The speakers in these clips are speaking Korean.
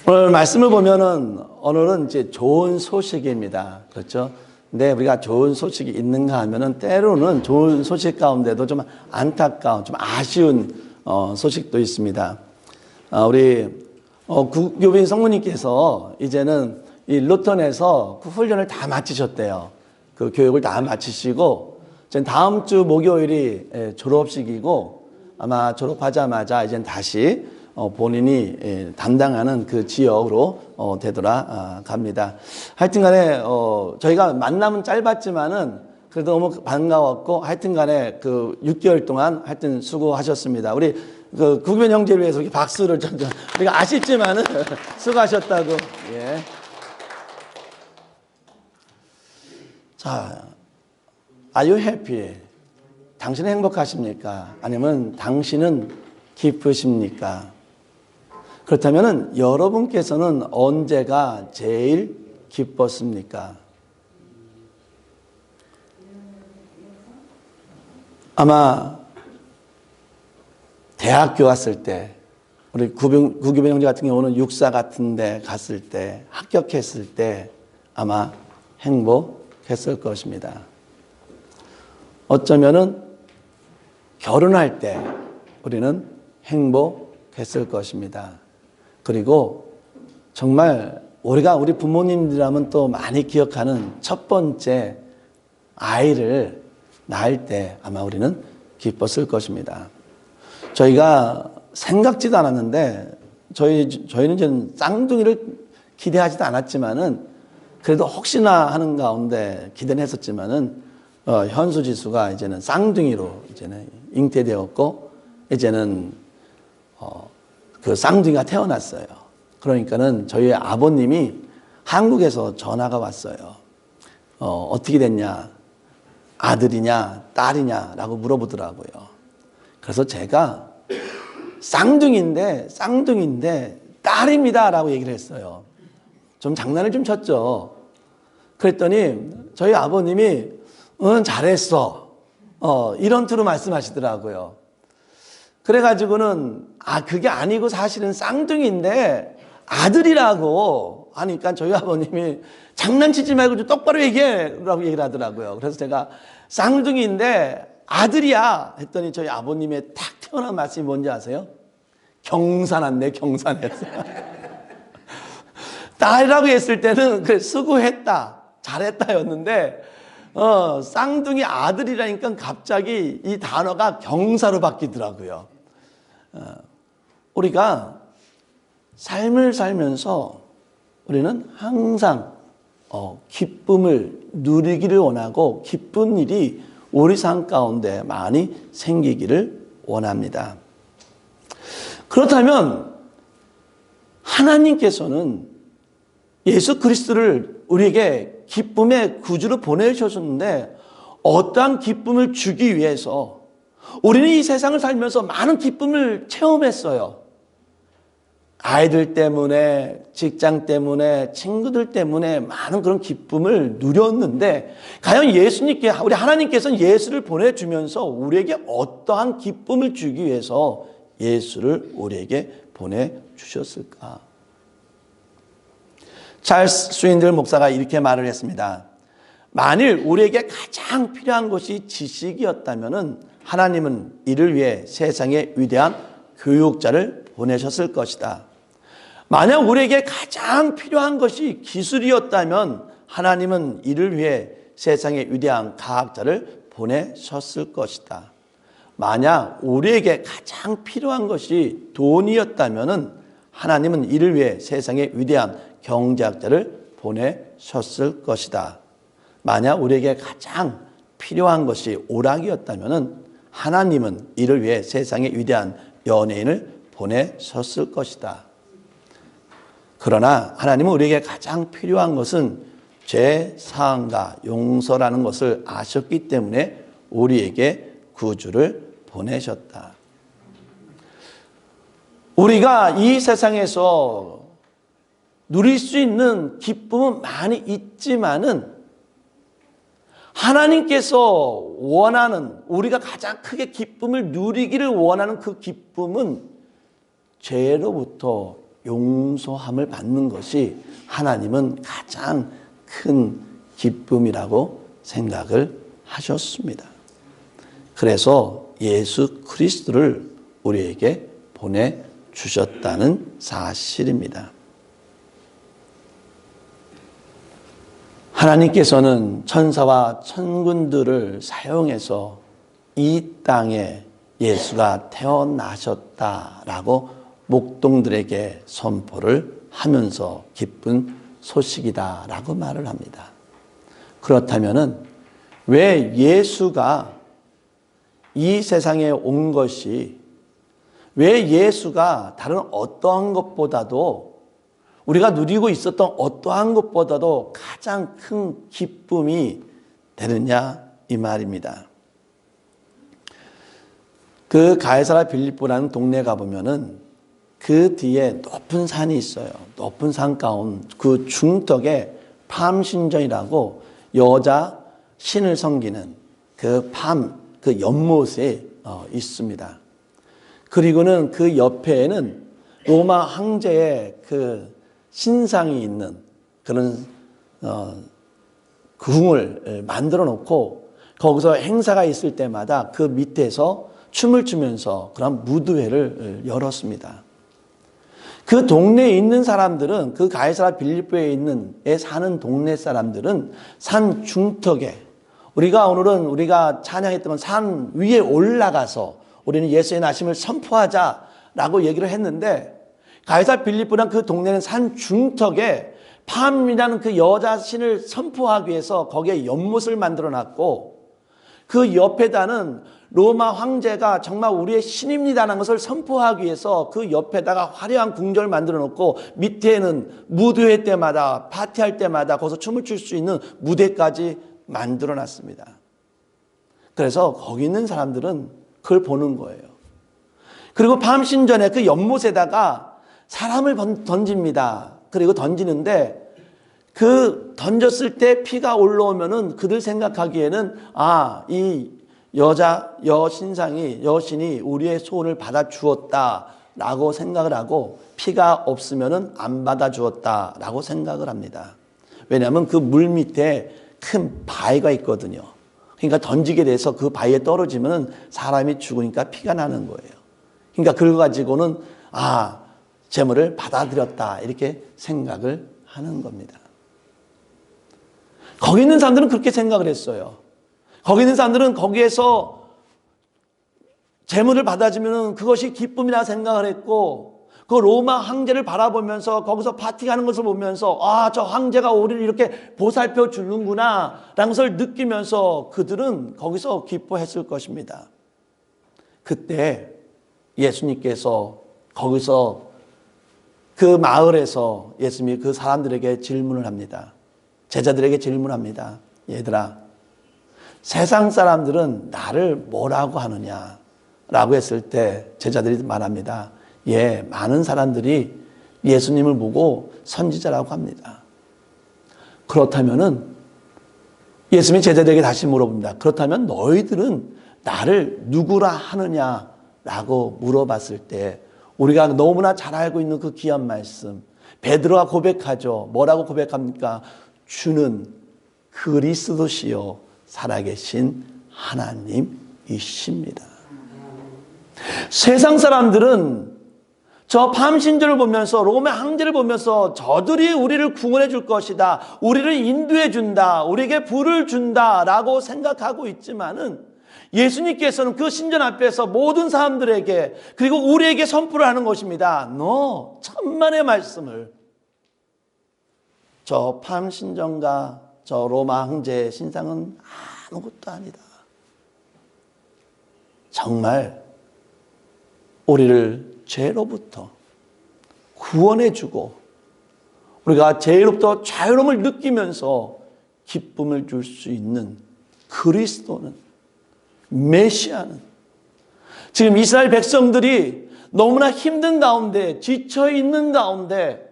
오늘 말씀을 보면은 오늘은 이제 좋은 소식입니다. 그렇죠? 근데 우리가 좋은 소식이 있는가 하면은 때로는 좋은 소식 가운데도 좀 안타까운, 좀 아쉬운 소식도 있습니다. 우리 국교빈 성모님께서 이제는 이 루턴에서 그 훈련을 다 마치셨대요. 그 교육을 다 마치시고 이제 다음 주 목요일이 졸업식이고 아마 졸업하자마자 이제 다시 본인이 담당하는 그 지역으로 되돌아갑니다. 하여튼간에 저희가 만남은 짧았지만은 그래도 너무 반가웠고 하여튼간에 그 6개월 동안 하여튼 수고하셨습니다. 우리 그 국변 형제를 위해서 이렇게 박수를 좀 우리가 아쉽지만은 수고하셨다고. 예. 자, are you happy? 당신은 행복하십니까? 아니면 당신은 기쁘십니까? 그렇다면 여러분께서는 언제가 제일 기뻤습니까? 아마 대학교 갔을 때, 우리 구규변 형제 같은 경우는 육사 같은 데 갔을 때, 합격했을 때 아마 행복했을 것입니다. 어쩌면은 결혼할 때 우리는 행복했을 것입니다. 그리고 정말 우리가 우리 부모님들이라면 또 많이 기억하는 첫 번째 아이를 낳을 때 아마 우리는 기뻤을 것입니다. 저희가 생각지도 않았는데 저희는 이제 쌍둥이를 기대하지도 않았지만은 그래도 혹시나 하는 가운데 기대는 했었지만은 현수 지수가 이제는 쌍둥이로 이제는 잉태되었고 이제는 그 쌍둥이가 태어났어요. 그러니까는 저희 아버님이 한국에서 전화가 왔어요. 어떻게 됐냐? 아들이냐, 딸이냐라고 물어보더라고요. 그래서 제가 쌍둥이인데 딸입니다라고 얘기를 했어요. 좀 장난을 좀 쳤죠. 그랬더니 저희 아버님이 응, 잘했어. 이런 투로 말씀하시더라고요. 그래가지고는 그게 아니고 사실은 쌍둥이인데 아들이라고 하니까 저희 아버님이 장난치지 말고 좀 똑바로 얘기해라고 얘기를 하더라고요. 그래서 제가 쌍둥이인데 아들이야 했더니 저희 아버님의 탁 튀어나온 말씀이 뭔지 아세요? 경산한데 경산했어. 딸이라고 했을 때는 그래 수고했다 잘했다였는데 쌍둥이 아들이라니까 갑자기 이 단어가 경사로 바뀌더라고요. 우리가 삶을 살면서 우리는 항상 기쁨을 누리기를 원하고 기쁜 일이 우리 삶 가운데 많이 생기기를 원합니다. 그렇다면 하나님께서는 예수 그리스도를 우리에게 기쁨의 구주로 보내주셨는데 어떠한 기쁨을 주기 위해서 우리는 이 세상을 살면서 많은 기쁨을 체험했어요. 아이들 때문에, 직장 때문에, 친구들 때문에 많은 그런 기쁨을 누렸는데 과연 예수님께, 우리 하나님께서는 예수를 보내주면서 우리에게 어떠한 기쁨을 주기 위해서 예수를 우리에게 보내주셨을까? 찰스 스윈들 목사가 이렇게 말을 했습니다. 만일 우리에게 가장 필요한 것이 지식이었다면 하나님은 이를 위해 세상에 위대한 교육자를 보내셨을 것이다. 만약 우리에게 가장 필요한 것이 기술이었다면 하나님은 이를 위해 세상에 위대한 과학자를 보내셨을 것이다. 만약 우리에게 가장 필요한 것이 돈이었다면 하나님은 이를 위해 세상에 위대한 경제학자를 보내셨을 것이다. 만약 우리에게 가장 필요한 것이 오락이었다면 하나님은 이를 위해 세상에 위대한 연예인을 보내셨을 것이다. 그러나 하나님은 우리에게 가장 필요한 것은 죄 사함과 용서라는 것을 아셨기 때문에 우리에게 구주를 보내셨다. 우리가 이 세상에서 누릴 수 있는 기쁨은 많이 있지만은 하나님께서 원하는, 우리가 가장 크게 기쁨을 누리기를 원하는 그 기쁨은 죄로부터 용서함을 받는 것이 하나님은 가장 큰 기쁨이라고 생각을 하셨습니다. 그래서 예수 그리스도를 우리에게 보내주셨다는 사실입니다. 하나님께서는 천사와 천군들을 사용해서 이 땅에 예수가 태어나셨다라고 목동들에게 선포를 하면서 기쁜 소식이다라고 말을 합니다. 그렇다면은 왜 예수가 이 세상에 온 것이, 왜 예수가 다른 어떠한 것보다도, 우리가 누리고 있었던 어떠한 것보다도 가장 큰 기쁨이 되느냐 이 말입니다. 그 가이사랴 빌립보라는 동네 가보면은 그 뒤에 높은 산이 있어요. 높은 산 가운데 그 중턱에 팜신전이라고 여자 신을 섬기는 그 연못이 있습니다. 그리고는 그 옆에는 로마 황제의 그 신상이 있는 그런 궁을 만들어 놓고 거기서 행사가 있을 때마다 그 밑에서 춤을 추면서 그런 무도회를 열었습니다. 그 동네에 있는 사람들은, 그 가이사랴 빌립보에 사는 동네 사람들은 산 중턱에, 오늘은 우리가 찬양했던 산 위에 올라가서 우리는 예수의 나심을 선포하자라고 얘기를 했는데, 가이사랴 빌립보란 그 동네는 산 중턱에 팜이라는 그 여자 신을 선포하기 위해서 거기에 연못을 만들어 놨고, 그 옆에다는 로마 황제가 정말 우리의 신입니다라는 것을 선포하기 위해서 그 옆에다가 화려한 궁전을 만들어 놓고, 밑에는 무도회 때마다, 파티할 때마다 거기서 춤을 출 수 있는 무대까지 만들어 놨습니다. 그래서 거기 있는 사람들은 그걸 보는 거예요. 그리고 밤신전에 그 연못에다가 사람을 던집니다. 그리고 던지는데 그 던졌을 때 피가 올라오면은 그들 생각하기에는 이 여신이 우리의 소원을 받아 주었다라고 생각을 하고, 피가 없으면은 안 받아 주었다라고 생각을 합니다. 왜냐하면 그 물 밑에 큰 바위가 있거든요. 그러니까 던지게 돼서 그 바위에 떨어지면 사람이 죽으니까 피가 나는 거예요. 그러니까 그걸 가지고는 제물을 받아들였다 이렇게 생각을 하는 겁니다. 거기 있는 사람들은 그렇게 생각을 했어요. 거기 있는 사람들은 거기에서 제물을 받아주면 그것이 기쁨이라 생각을 했고, 그 로마 황제를 바라보면서 거기서 파티하는 것을 보면서 저 황제가 우리를 이렇게 보살펴 주는구나 라는 것을 느끼면서 그들은 거기서 기뻐했을 것입니다. 그때 예수님께서 거기서 그 마을에서 예수님이 그 사람들에게 질문을 합니다. 제자들에게 질문합니다. 얘들아, 세상 사람들은 나를 뭐라고 하느냐라고 했을 때 제자들이 말합니다. 많은 사람들이 예수님을 보고 선지자라고 합니다. 그렇다면은 예수님이 제자들에게 다시 물어봅니다. 그렇다면 너희들은 나를 누구라 하느냐라고 물어봤을 때 우리가 너무나 잘 알고 있는 그 귀한 말씀, 베드로가 고백하죠. 뭐라고 고백합니까? 주는 그리스도시요 살아계신 하나님이십니다. 세상 사람들은 저 밤신전을 보면서, 로마 황제를 보면서 저들이 우리를 구원해 줄 것이다, 우리를 인도해 준다, 우리에게 불을 준다 라고 생각하고 있지만은, 예수님께서는 그 신전 앞에서 모든 사람들에게, 그리고 우리에게 선포를 하는 것입니다. 너 천만의 말씀을 저 밤신전과 저 로마 황제의 신상은 아무것도 아니다. 정말 우리를 죄로부터 구원해주고 우리가 죄로부터 자유로움을 느끼면서 기쁨을 줄 수 있는 그리스도는, 메시아는, 지금 이스라엘 백성들이 너무나 힘든 가운데, 지쳐있는 가운데,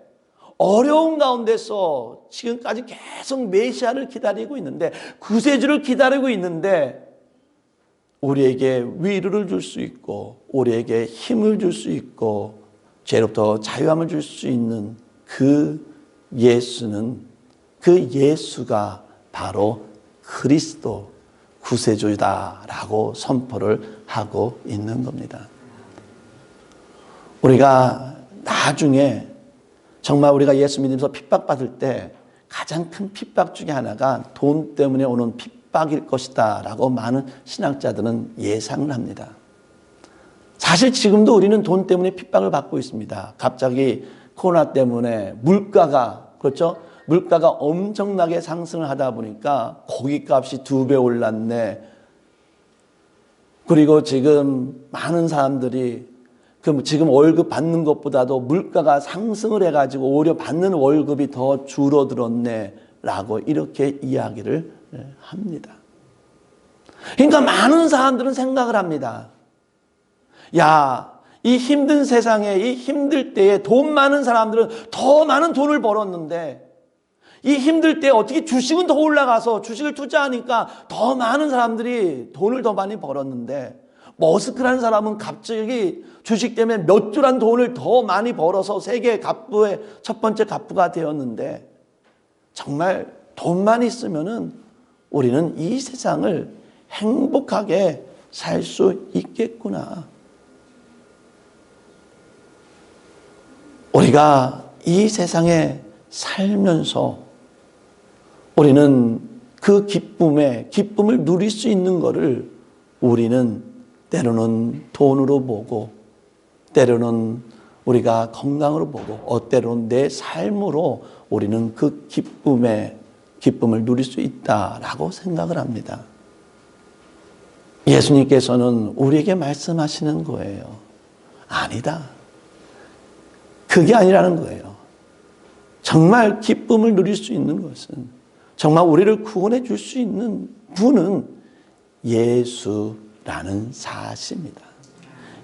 어려운 가운데서 지금까지 계속 메시아를 기다리고 있는데, 구세주를 기다리고 있는데, 우리에게 위로를 줄 수 있고 우리에게 힘을 줄 수 있고 죄로부터 자유함을 줄 수 있는 그 예수는, 그 예수가 바로 그리스도 구세주다라고 선포를 하고 있는 겁니다. 우리가 나중에 정말 우리가 예수 믿으면서 핍박받을 때 가장 큰 핍박 중에 하나가 돈 때문에 오는 핍박일 것이다 라고 많은 신학자들은 예상을 합니다. 사실 지금도 우리는 돈 때문에 핍박을 받고 있습니다. 갑자기 코로나 때문에 물가가, 그렇죠? 물가가 엄청나게 상승을 하다 보니까 고깃값이 2배 올랐네. 그리고 지금 많은 사람들이 지금 월급 받는 것보다도 물가가 상승을 해가지고 오히려 받는 월급이 더 줄어들었네 라고 이렇게 이야기를 합니다. 그러니까 많은 사람들은 생각을 합니다. 야, 이 힘든 세상에, 이 힘들 때에 돈 많은 사람들은 더 많은 돈을 벌었는데 이 힘들 때 어떻게 주식은 더 올라가서 주식을 투자하니까 더 많은 사람들이 돈을 더 많이 벌었는데 머스크라는 사람은 갑자기 주식 때문에 몇 조란 돈을 더 많이 벌어서 세계 갑부의 첫 번째 갑부가 되었는데 정말 돈만 있으면은 우리는 이 세상을 행복하게 살 수 있겠구나. 우리가 이 세상에 살면서 우리는 그 기쁨을 누릴 수 있는 것을 우리는 때로는 돈으로 보고, 때로는 우리가 건강으로 보고, 때로는 내 삶으로 우리는 그 기쁨을 누릴 수 있다라고 생각을 합니다. 예수님께서는 우리에게 말씀하시는 거예요. 아니다. 그게 아니라는 거예요. 정말 기쁨을 누릴 수 있는 것은, 정말 우리를 구원해 줄 수 있는 분은 예수라는 사실입니다.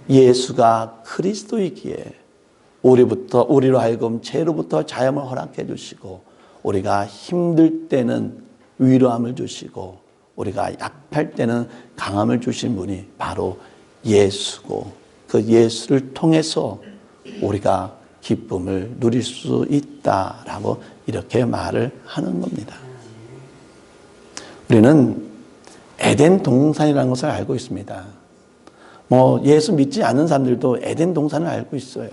예수가 그리스도이기에 우리로 하여금 죄로부터 자유함을 허락해 주시고, 우리가 힘들 때는 위로함을 주시고, 우리가 약할 때는 강함을 주신 분이 바로 예수고, 그 예수를 통해서 우리가 기쁨을 누릴 수 있다라고 이렇게 말을 하는 겁니다. 우리는 에덴 동산이라는 것을 알고 있습니다. 예수 믿지 않는 사람들도 에덴 동산을 알고 있어요.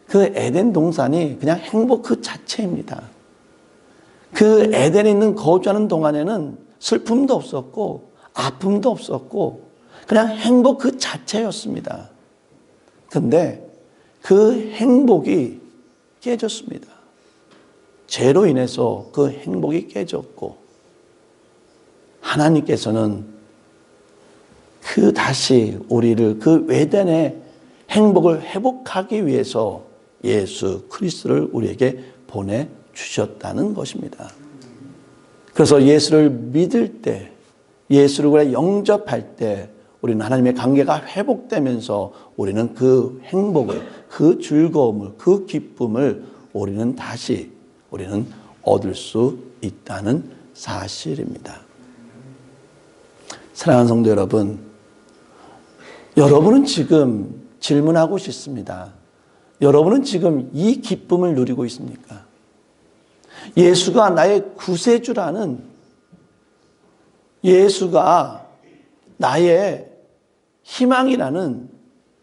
그 에덴 동산이 그냥 행복 그 자체입니다. 그 에덴에 있는 거주하는 동안에는 슬픔도 없었고 아픔도 없었고 그냥 행복 그 자체였습니다. 그런데 그 행복이 깨졌습니다. 죄로 인해서 그 행복이 깨졌고, 하나님께서는 다시 우리를 그 외단의 행복을 회복하기 위해서 예수 그리스도를 우리에게 보내주셨다는 것입니다. 그래서 예수를 믿을 때, 예수를 영접할 때 우리는 하나님의 관계가 회복되면서 우리는 그 행복을, 그 즐거움을, 그 기쁨을 우리는 얻을 수 있다는 사실입니다. 사랑하는 성도 여러분, 여러분은 지금 질문하고 싶습니다. 여러분은 지금 이 기쁨을 누리고 있습니까? 예수가 나의 구세주라는, 예수가 나의 희망이라는,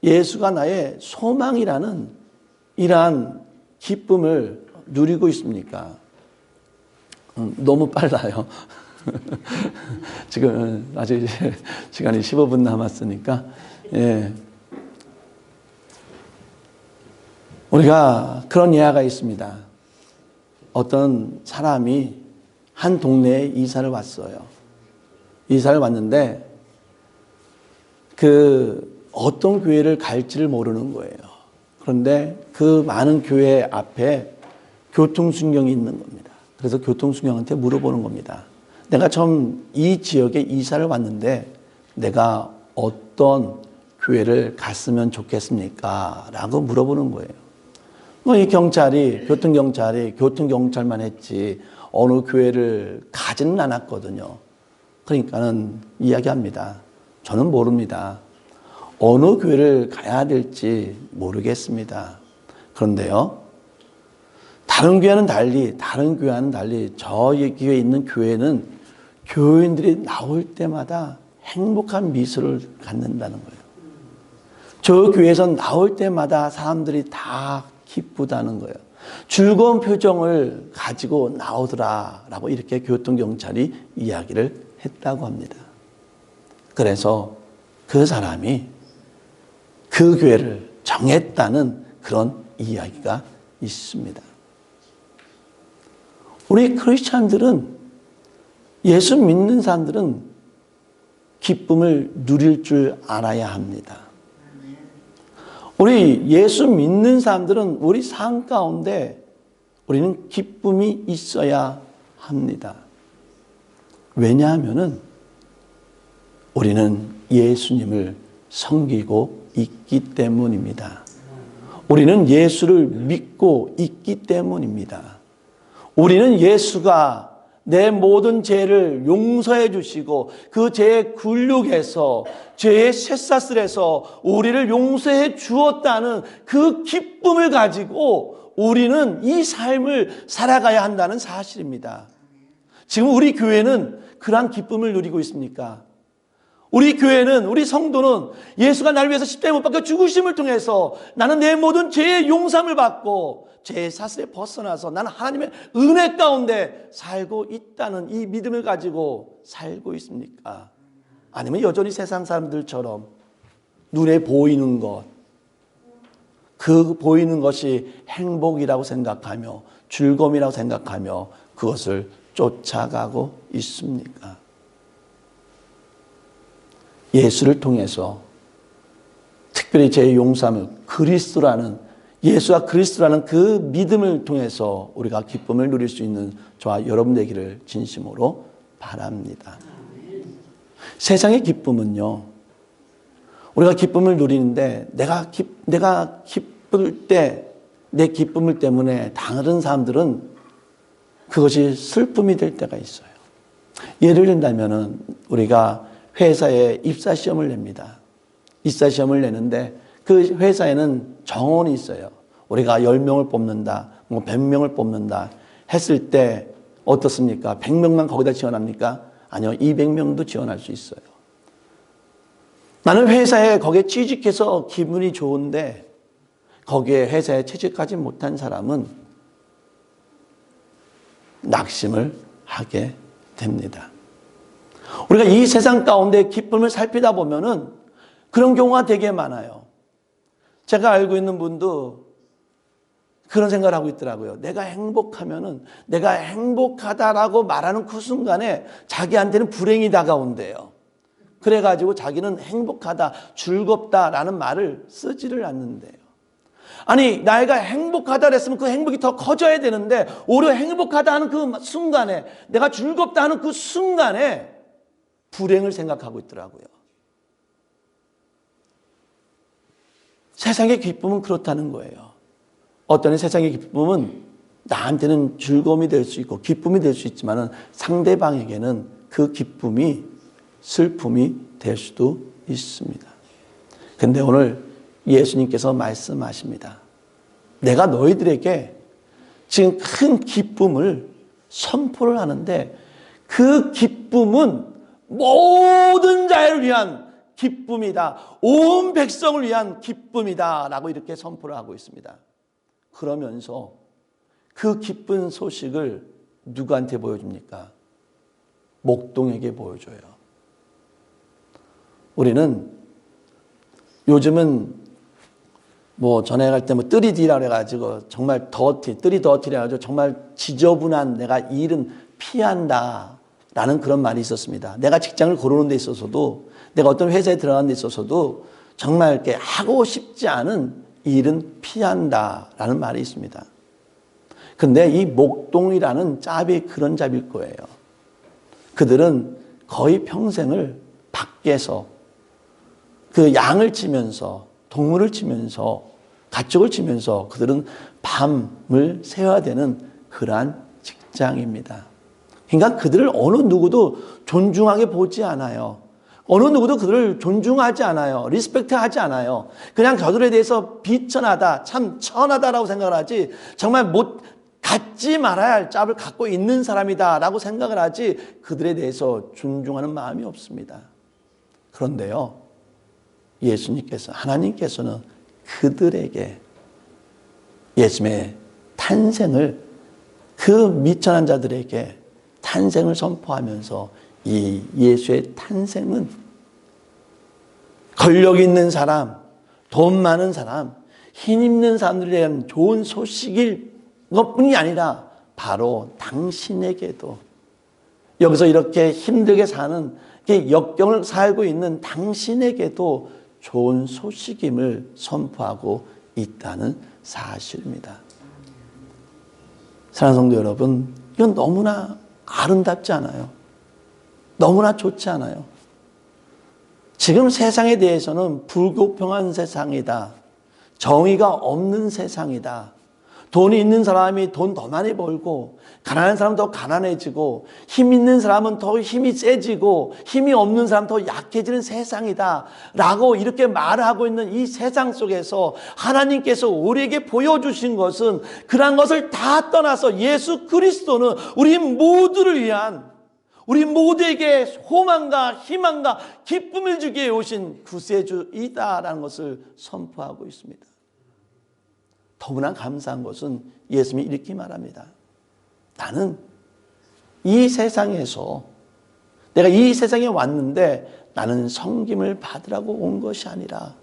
예수가 나의 소망이라는 이러한 기쁨을 누리고 있습니까? 너무 빨라요. 지금 아직 시간이 15분 남았으니까, 우리가 그런 예화가 있습니다. 어떤 사람이 한 동네에 이사를 왔어요. 이사를 왔는데 어떤 교회를 갈지를 모르는 거예요. 그런데 그 많은 교회 앞에 교통순경이 있는 겁니다. 그래서 교통순경한테 물어보는 겁니다. 내가 처음 이 지역에 이사를 왔는데 내가 어떤 교회를 갔으면 좋겠습니까? 라고 물어보는 거예요. 이 교통경찰만 했지 어느 교회를 가지는 않았거든요. 그러니까는 이야기합니다. 저는 모릅니다. 어느 교회를 가야 될지 모르겠습니다. 그런데요, 다른 교회와는 달리 저희 교회에 있는 교회는 교인들이 나올 때마다 행복한 미소를 갖는다는 거예요. 저 교회에서 나올 때마다 사람들이 다 기쁘다는 거예요. 즐거운 표정을 가지고 나오더라라고 이렇게 교통경찰이 이야기를 했다고 합니다. 그래서 그 사람이 그 교회를 정했다는 그런 이야기가 있습니다. 우리 크리스찬들은, 예수 믿는 사람들은 기쁨을 누릴 줄 알아야 합니다. 우리 예수 믿는 사람들은 우리 삶 가운데 우리는 기쁨이 있어야 합니다. 왜냐하면은 우리는 예수님을 섬기고 있기 때문입니다. 우리는 예수를 믿고 있기 때문입니다. 우리는 예수가 내 모든 죄를 용서해 주시고 그 죄의 굴욕에서, 죄의 쇠사슬에서 우리를 용서해 주었다는 그 기쁨을 가지고 우리는 이 삶을 살아가야 한다는 사실입니다. 지금 우리 교회는 그러한 기쁨을 누리고 있습니까? 우리 교회는, 우리 성도는 예수가 나를 위해서 십자가에 못 박혀 죽으심을 통해서 나는 내 모든 죄의 용서함을 받고 죄의 사슬에 벗어나서 나는 하나님의 은혜 가운데 살고 있다는 이 믿음을 가지고 살고 있습니까? 아니면 여전히 세상 사람들처럼 눈에 보이는 것, 그 보이는 것이 행복이라고 생각하며 즐거움이라고 생각하며 그것을 쫓아가고 있습니까? 예수를 통해서, 특별히 제 용서함을, 예수가 그리스도라는 그 믿음을 통해서 우리가 기쁨을 누릴 수 있는 저와 여러분 되기를 진심으로 바랍니다. 세상의 기쁨은요, 우리가 기쁨을 누리는데 내가 기쁠 때 내 기쁨을 때문에 다른 사람들은 그것이 슬픔이 될 때가 있어요. 예를 들자면은 우리가 회사에 입사시험을 냅니다. 입사시험을 내는데 그 회사에는 정원이 있어요. 우리가 10명을 뽑는다, 100명을 뽑는다 했을 때 어떻습니까? 100명만 거기다 지원합니까? 아니요, 200명도 지원할 수 있어요. 나는 회사에 거기에 취직해서 기분이 좋은데 거기에 회사에 취직하지 못한 사람은 낙심을 하게 됩니다. 우리가 이 세상 가운데 기쁨을 살피다 보면은 그런 경우가 되게 많아요. 제가 알고 있는 분도 그런 생각을 하고 있더라고요. 내가 행복하면은, 내가 행복하다라고 말하는 그 순간에 자기한테는 불행이 다가온대요. 그래가지고 자기는 행복하다, 즐겁다라는 말을 쓰지를 않는데요. 아니, 나이가 행복하다 그랬으면 그 행복이 더 커져야 되는데 오히려 행복하다 하는 그 순간에, 내가 즐겁다 하는 그 순간에 불행을 생각하고 있더라고요. 세상의 기쁨은 그렇다는 거예요. 어떤 세상의 기쁨은 나한테는 즐거움이 될 수 있고 기쁨이 될 수 있지만 상대방에게는 그 기쁨이 슬픔이 될 수도 있습니다. 그런데 오늘 예수님께서 말씀하십니다. 내가 너희들에게 지금 큰 기쁨을 선포를 하는데 그 기쁨은 모든 자를 위한 기쁨이다. 온 백성을 위한 기쁨이다. 라고 이렇게 선포를 하고 있습니다. 그러면서 그 기쁜 소식을 누구한테 보여줍니까? 목동에게 보여줘요. 우리는 요즘은 전에 갈 때 뜨리디라고 해가지고 정말 뜨리 더티라 해가지고 정말 지저분한 내가 일은 피한다. 라는 그런 말이 있었습니다. 내가 직장을 고르는 데 있어서도, 내가 어떤 회사에 들어가는 데 있어서도 정말 이렇게 하고 싶지 않은 일은 피한다. 라는 말이 있습니다. 근데 이 목동이라는 짭이 그런 짭일 거예요. 그들은 거의 평생을 밖에서 그 양을 치면서, 동물을 치면서, 가축을 치면서 그들은 밤을 새워야 되는 그러한 직장입니다. 그러니까 그들을 어느 누구도 존중하게 보지 않아요. 어느 누구도 그들을 존중하지 않아요. 리스펙트 하지 않아요. 그냥 저들에 대해서 비천하다, 참 천하다라고 생각을 하지, 정말 갖지 말아야 할 짭을 갖고 있는 사람이다라고 생각을 하지, 그들에 대해서 존중하는 마음이 없습니다. 그런데요, 하나님께서는 그들에게 예수님의 탄생을, 그 미천한 자들에게 탄생을 선포하면서 이 예수의 탄생은 권력 있는 사람, 돈 많은 사람, 힘 있는 사람들에 대한 좋은 소식일 것뿐이 아니라 바로 당신에게도, 여기서 이렇게 힘들게 사는, 역경을 살고 있는 당신에게도 좋은 소식임을 선포하고 있다는 사실입니다. 사랑하는 성도 여러분, 이건 너무나 아름답지 않아요? 너무나 좋지 않아요? 지금 세상에 대해서는 불공평한 세상이다, 정의가 없는 세상이다, 돈이 있는 사람이 돈 더 많이 벌고 가난한 사람은 더 가난해지고 힘 있는 사람은 더 힘이 세지고 힘이 없는 사람은 더 약해지는 세상이다 라고 이렇게 말하고 있는 이 세상 속에서 하나님께서 우리에게 보여주신 것은, 그런 것을 다 떠나서 예수 그리스도는 우리 모두를 위한, 우리 모두에게 소망과 희망과 기쁨을 주기 위해 오신 구세주이다라는 것을 선포하고 있습니다. 더구나 감사한 것은 예수님이 이렇게 말합니다. 나는 이 세상에서, 내가 이 세상에 왔는데 나는 섬김을 받으라고 온 것이 아니라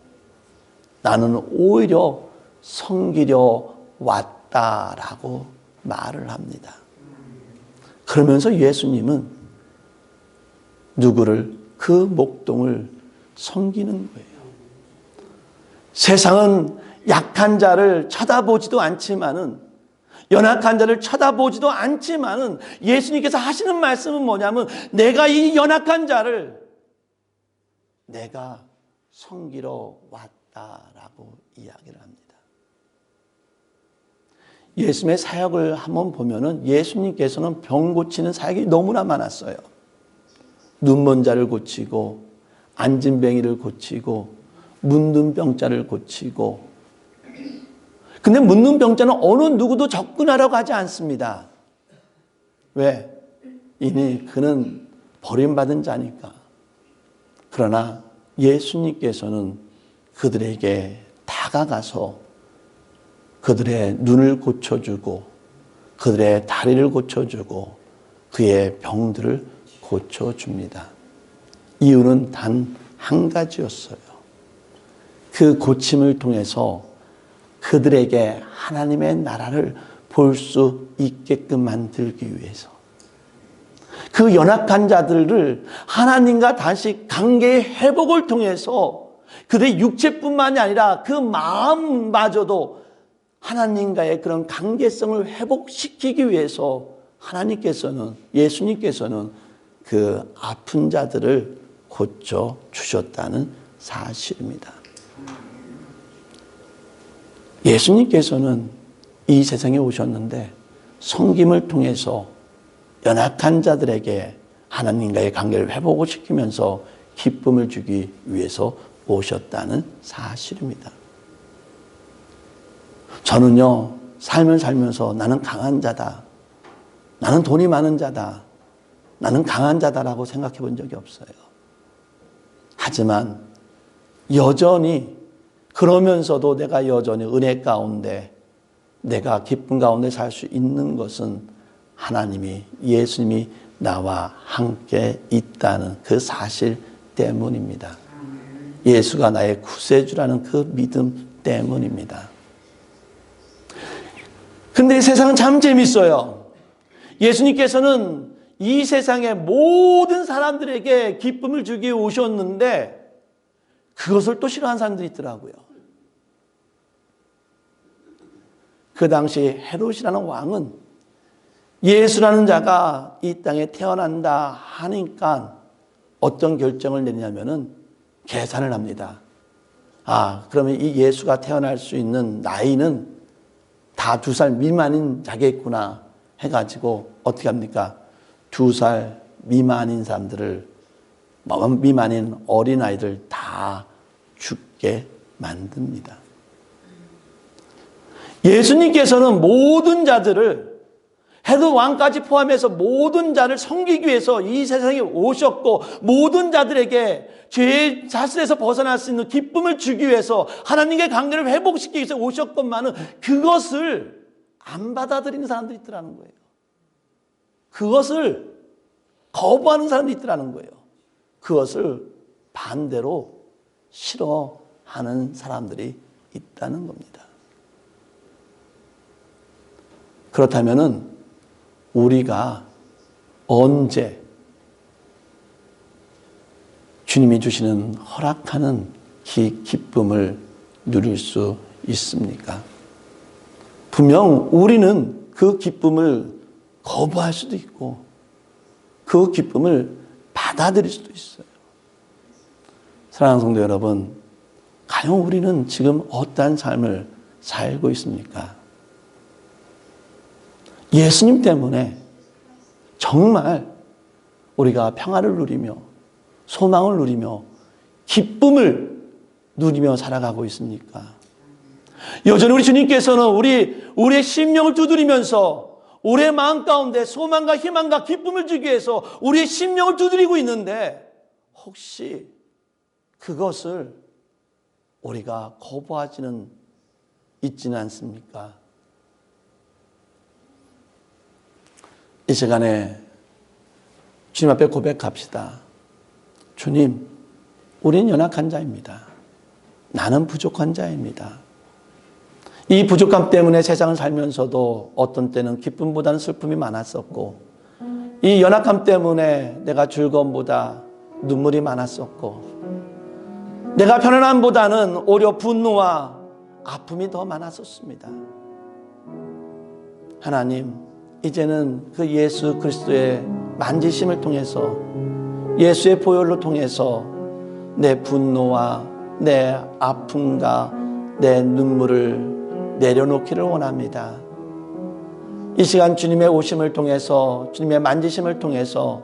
나는 오히려 섬기려 왔다라고 말을 합니다. 그러면서 예수님은 누구를? 그 목동을 섬기는 거예요. 세상은 약한 자를 쳐다보지도 않지만은, 연약한 자를 쳐다보지도 않지만은, 예수님께서 하시는 말씀은 뭐냐면, 내가 이 연약한 자를 내가 섬기러 왔다라고 이야기를 합니다. 예수님의 사역을 한번 보면은 예수님께서는 병 고치는 사역이 너무나 많았어요. 눈먼 자를 고치고, 안진뱅이를 고치고, 문둥병자를 고치고. 근데 문둥병자는 어느 누구도 접근하려고 하지 않습니다. 왜? 이미 그는 버림받은 자니까. 그러나 예수님께서는 그들에게 다가가서 그들의 눈을 고쳐주고, 그들의 다리를 고쳐주고, 그의 병들을 고쳐줍니다. 이유는 단 한 가지였어요. 그 고침을 통해서 그들에게 하나님의 나라를 볼 수 있게끔 만들기 위해서, 그 연약한 자들을 하나님과 다시 관계의 회복을 통해서 그들의 육체뿐만이 아니라 그 마음마저도 하나님과의 그런 관계성을 회복시키기 위해서 하나님께서는, 예수님께서는 그 아픈 자들을 고쳐주셨다는 사실입니다. 예수님께서는 이 세상에 오셨는데 섬김을 통해서 연약한 자들에게 하나님과의 관계를 회복을 시키면서 기쁨을 주기 위해서 오셨다는 사실입니다. 저는요, 삶을 살면서 나는 강한 자다, 나는 돈이 많은 자다, 나는 강한 자다라고 생각해 본 적이 없어요. 하지만 여전히, 그러면서도 내가 여전히 은혜 가운데, 내가 기쁨 가운데 살 수 있는 것은 하나님이, 예수님이 나와 함께 있다는 그 사실 때문입니다. 예수가 나의 구세주라는 그 믿음 때문입니다. 근데 이 세상은 참 재밌어요. 예수님께서는 이 세상의 모든 사람들에게 기쁨을 주기 위해 오셨는데 그것을 또 싫어하는 사람들이 있더라고요. 그 당시 헤롯이라는 왕은 예수라는 자가 이 땅에 태어난다 하니까 어떤 결정을 내리냐면은 계산을 합니다. 그러면 이 예수가 태어날 수 있는 나이는 다 2살 미만인 자겠구나 해가지고 어떻게 합니까? 2살 미만인 사람들을 미만인 어린아이들 다 죽게 만듭니다. 예수님께서는 모든 자들을, 헤롯 왕까지 포함해서 모든 자를 섬기기 위해서 이 세상에 오셨고, 모든 자들에게 죄의 사슬에서 벗어날 수 있는 기쁨을 주기 위해서, 하나님과의 관계를 회복시키기 위해서 오셨건만은 그것을 안 받아들이는 사람들이 있더라는 거예요. 그것을 거부하는 사람들이 있더라는 거예요. 그것을 반대로 싫어하는 사람들이 있다는 겁니다. 그렇다면은 우리가 언제 주님이 주시는 허락하는 기쁨을 누릴 수 있습니까? 분명 우리는 그 기쁨을 거부할 수도 있고 그 기쁨을 받아들일 수도 있어요. 사랑하는 성도 여러분, 과연 우리는 지금 어떠한 삶을 살고 있습니까? 예수님 때문에 정말 우리가 평화를 누리며 소망을 누리며 기쁨을 누리며 살아가고 있습니까? 여전히 우리 주님께서는 우리의 심령을 두드리면서 우리의 마음 가운데 소망과 희망과 기쁨을 주기 위해서 우리의 심령을 두드리고 있는데, 혹시 그것을 우리가 거부하지는 있지는 않습니까? 이 시간에 주님 앞에 고백합시다. 주님, 우린 연약한 자입니다. 나는 부족한 자입니다. 이 부족함 때문에 세상을 살면서도 어떤 때는 기쁨보다는 슬픔이 많았었고, 이 연약함 때문에 내가 즐거움보다 눈물이 많았었고, 내가 편안함보다는 오히려 분노와 아픔이 더 많았었습니다. 하나님, 이제는 그 예수 그리스도의 만지심을 통해서, 예수의 보혈로 통해서 내 분노와 내 아픔과 내 눈물을 내려놓기를 원합니다. 이 시간 주님의 오심을 통해서, 주님의 만지심을 통해서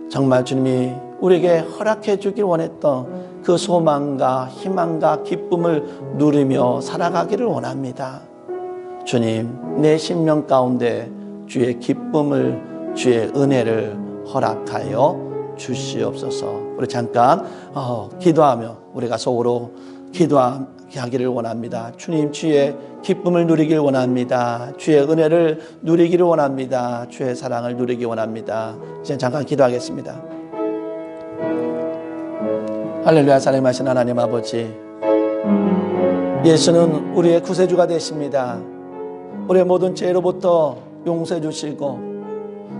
정말 주님이 우리에게 허락해 주길 원했던 그 소망과 희망과 기쁨을 누리며 살아가기를 원합니다. 주님, 내 심령 가운데 주의 기쁨을, 주의 은혜를 허락하여 주시옵소서. 우리 잠깐 기도하며 우리가 속으로 기도하기를 원합니다. 주님, 주의 기쁨을 누리길 원합니다. 주의 은혜를 누리기를 원합니다. 주의 사랑을 누리기 원합니다. 이제 잠깐 기도하겠습니다. 할렐루야. 사랑하신 하나님 아버지, 예수는 우리의 구세주가 되십니다. 우리의 모든 죄로부터 용서해 주시고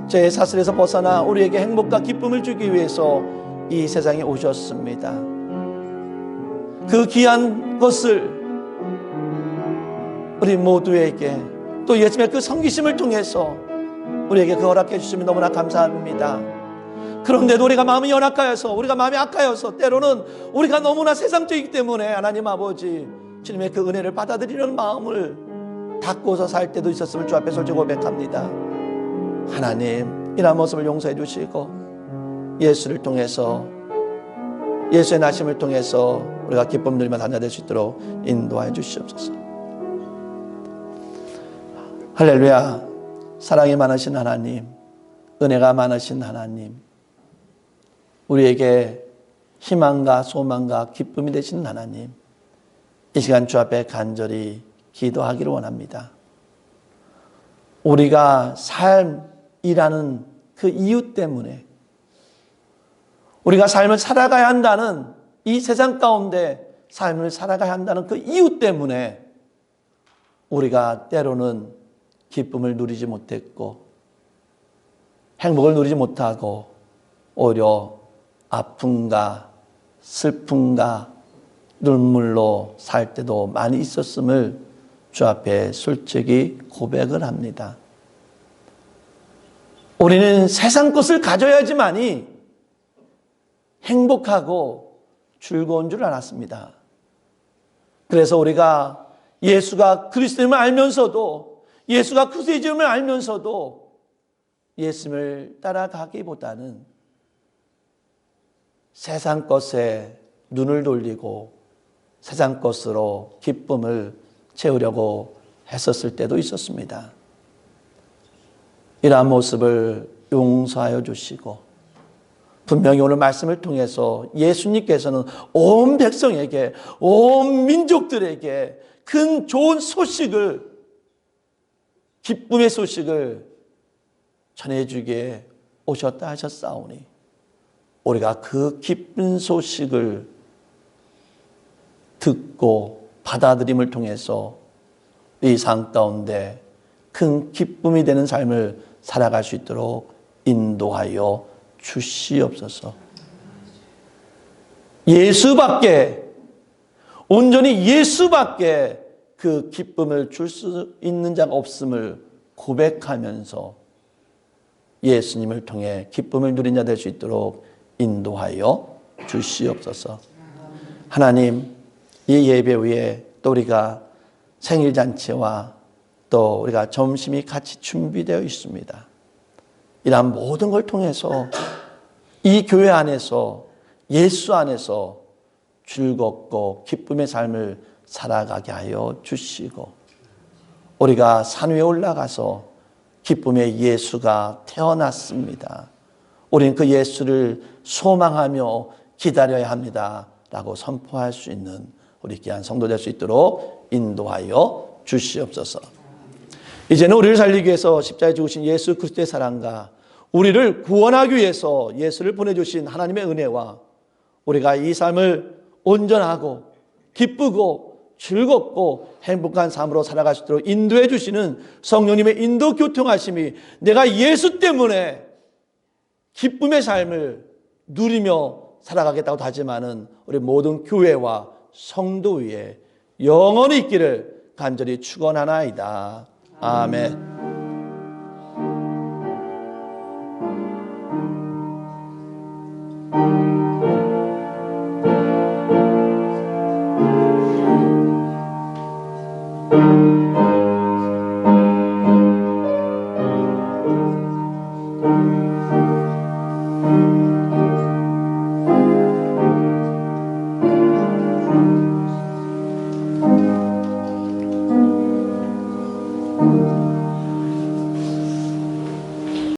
죄의 사슬에서 벗어나 우리에게 행복과 기쁨을 주기 위해서 이 세상에 오셨습니다. 그 귀한 것을 우리 모두에게, 또 예수님의 그 섬기심을 통해서 우리에게 그 허락해 주시면 너무나 감사합니다. 그런데도 우리가 마음이 연약하여서, 우리가 마음이 악하여서, 때로는 우리가 너무나 세상적이기 때문에 하나님 아버지, 주님의 그 은혜를 받아들이는 마음을 닫고서 살 때도 있었음을 주 앞에 솔직히 고백합니다. 하나님, 이러한 모습을 용서해 주시고 예수를 통해서, 예수의 나심을 통해서 우리가 기쁨 누리며 단자될 수 있도록 인도하여 주시옵소서. 할렐루야. 사랑이 많으신 하나님, 은혜가 많으신 하나님, 우리에게 희망과 소망과 기쁨이 되시는 하나님, 이 시간 주 앞에 간절히 기도하기를 원합니다. 우리가 삶이라는 그 이유 때문에, 우리가 삶을 살아가야 한다는, 이 세상 가운데 삶을 살아가야 한다는 그 이유 때문에 우리가 때로는 기쁨을 누리지 못했고 행복을 누리지 못하고 오히려 아픔과 슬픔과 눈물로 살 때도 많이 있었음을 주 앞에 솔직히 고백을 합니다. 우리는 세상 것을 가져야지만이 행복하고 즐거운 줄 알았습니다. 그래서 우리가 예수가 그리스도임을 알면서도, 예수가 구세주임을 알면서도 예수님을 따라가기보다는 세상 것에 눈을 돌리고 세상 것으로 기쁨을 채우려고 했었을 때도 있었습니다. 이러한 모습을 용서하여 주시고 분명히 오늘 말씀을 통해서 예수님께서는 온 백성에게, 온 민족들에게 큰 좋은 소식을, 기쁨의 소식을 전해주기에 오셨다 하셨사오니 우리가 그 기쁜 소식을 듣고 받아들임을 통해서 이 삶 가운데 큰 기쁨이 되는 삶을 살아갈 수 있도록 인도하여 주시옵소서. 예수밖에, 온전히 예수밖에 그 기쁨을 줄 수 있는 자가 없음을 고백하면서 예수님을 통해 기쁨을 누린 자 될 수 있도록 인도하여 주시옵소서. 하나님, 이 예배 후에 또 우리가 생일잔치와 또 우리가 점심이 같이 준비되어 있습니다. 이러한 모든 걸 통해서 이 교회 안에서, 예수 안에서 즐겁고 기쁨의 삶을 살아가게 하여 주시고, 우리가 산 위에 올라가서 기쁨의 예수가 태어났습니다, 우리는 그 예수를 소망하며 기다려야 합니다 라고 선포할 수 있는 우리 귀한 성도 될 수 있도록 인도하여 주시옵소서. 이제는 우리를 살리기 위해서 십자가에 죽으신 예수 그리스도의 사랑과 우리를 구원하기 위해서 예수를 보내주신 하나님의 은혜와 우리가 이 삶을 온전하고 기쁘고 즐겁고 행복한 삶으로 살아갈 수 있도록 인도해 주시는 성령님의 인도 교통하심이 내가 예수 때문에 기쁨의 삶을 누리며 살아가겠다고 다짐하는 우리 모든 교회와 성도 위에 영원히 있기를 간절히 축원하나이다. 아멘.